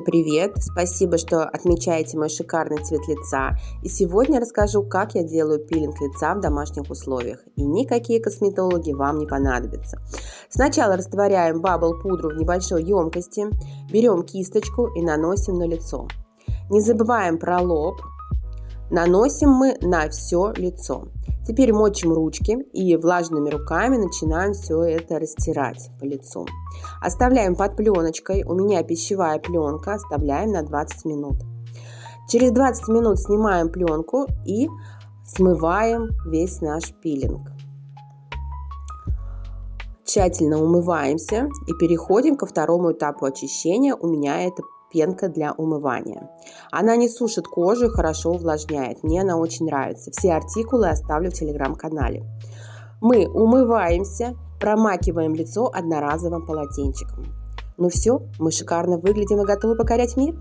Привет! Спасибо, что отмечаете мой шикарный цвет лица. И сегодня расскажу, как я делаю пилинг лица в домашних условиях. И никакие косметологи вам не понадобятся. Сначала растворяем бабл-пудру в небольшой емкости, берем кисточку и наносим на лицо. Не забываем про лоб. Наносим мы на все лицо. Теперь мочим ручки и влажными руками начинаем все это растирать по лицу. Оставляем под пленочкой, у меня пищевая пленка, оставляем на 20 минут. Через 20 минут снимаем пленку и смываем весь наш пилинг. Тщательно умываемся и переходим ко второму этапу очищения. У меня это пенка для умывания. Она не сушит кожу и хорошо увлажняет. Мне она очень нравится. Все артикулы оставлю в телеграм-канале. Мы умываемся, промакиваем лицо одноразовым полотенчиком. Ну все, мы шикарно выглядим и готовы покорять мир.